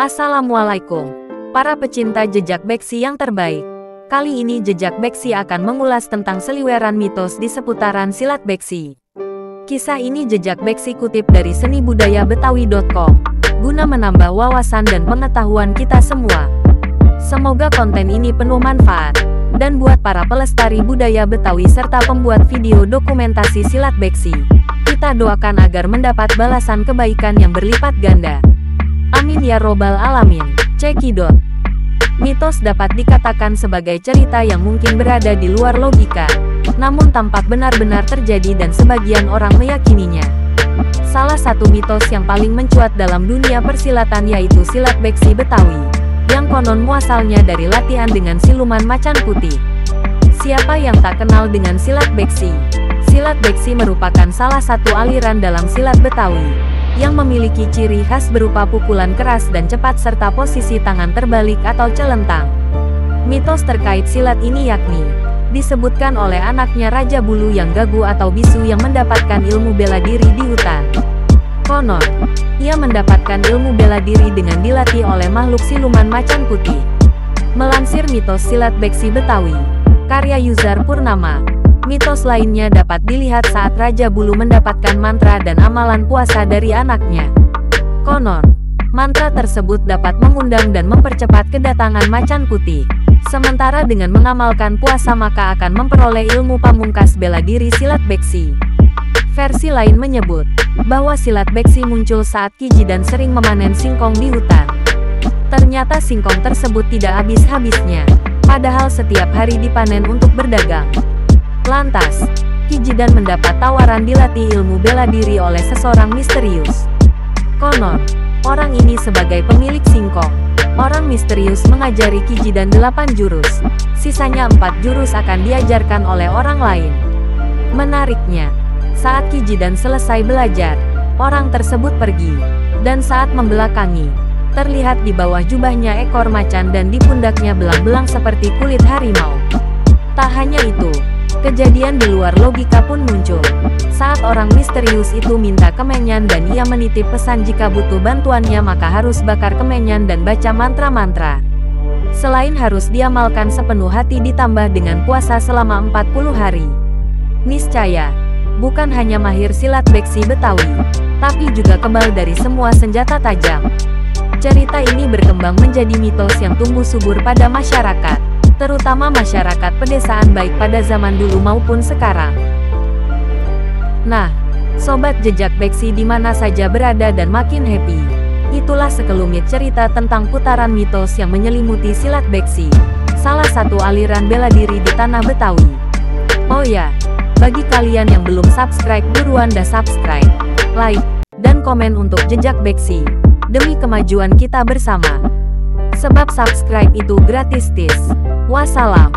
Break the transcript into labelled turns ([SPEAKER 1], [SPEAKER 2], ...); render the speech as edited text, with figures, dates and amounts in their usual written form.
[SPEAKER 1] Assalamualaikum, para pecinta jejak beksi yang terbaik. Kali ini jejak beksi akan mengulas tentang seliweran mitos di seputaran silat beksi. Kisah ini jejak beksi kutip dari senibudayabetawi.com, guna menambah wawasan dan pengetahuan kita semua. Semoga konten ini penuh manfaat, dan buat para pelestari budaya Betawi serta pembuat video dokumentasi silat beksi, kita doakan agar mendapat balasan kebaikan yang berlipat ganda. Amin ya robbal alamin. Cekidot. Mitos dapat dikatakan sebagai cerita yang mungkin berada di luar logika, namun tampak benar-benar terjadi dan sebagian orang meyakininya. Salah satu mitos yang paling mencuat dalam dunia persilatan yaitu silat beksi Betawi, yang konon muasalnya dari latihan dengan siluman macan putih. Siapa yang tak kenal dengan silat beksi? Silat beksi merupakan salah satu aliran dalam silat Betawi, yang memiliki ciri khas berupa pukulan keras dan cepat serta posisi tangan terbalik atau celentang. Mitos terkait silat ini yakni, disebutkan oleh anaknya Raja Bulu yang gagu atau bisu yang mendapatkan ilmu bela diri di hutan. Konon, ia mendapatkan ilmu bela diri dengan dilatih oleh makhluk siluman macan putih. Melansir mitos silat beksi Betawi, karya Yuzar Purnama, mitos lainnya dapat dilihat saat Raja Bulu mendapatkan mantra dan amalan puasa dari anaknya. Konon, mantra tersebut dapat mengundang dan mempercepat kedatangan macan putih. Sementara dengan mengamalkan puasa maka akan memperoleh ilmu pamungkas bela diri silat beksi. Versi lain menyebut, bahwa silat beksi muncul saat Ki Jidan sering memanen singkong di hutan. Ternyata singkong tersebut tidak habis-habisnya, padahal setiap hari dipanen untuk berdagang. Lantas, Ki Jidan mendapat tawaran dilatih ilmu bela diri oleh seseorang misterius. Konon, orang ini sebagai pemilik singkong. Orang misterius mengajari Ki Jidan 8 jurus. Sisanya 4 jurus akan diajarkan oleh orang lain. Menariknya, saat Ki Jidan selesai belajar, orang tersebut pergi. Dan saat membelakangi, terlihat di bawah jubahnya ekor macan dan di pundaknya belang-belang seperti kulit harimau. Tak hanya itu, kejadian di luar logika pun muncul. Saat orang misterius itu minta kemenyan dan ia menitip pesan jika butuh bantuannya maka harus bakar kemenyan dan baca mantra-mantra. Selain harus diamalkan sepenuh hati ditambah dengan puasa selama 40 hari. Niscaya, bukan hanya mahir silat beksi Betawi, tapi juga kebal dari semua senjata tajam. Cerita ini berkembang menjadi mitos yang tumbuh subur pada masyarakat, terutama masyarakat pedesaan baik pada zaman dulu maupun sekarang. Nah, sobat jejak beksi di mana saja berada dan makin happy, itulah sekelumit cerita tentang putaran mitos yang menyelimuti silat beksi, salah satu aliran bela diri di tanah Betawi. Oh ya, bagi kalian yang belum subscribe buruan dah subscribe, like, dan komen untuk jejak beksi, demi kemajuan kita bersama. Sebab subscribe itu gratis tis. Wassalam.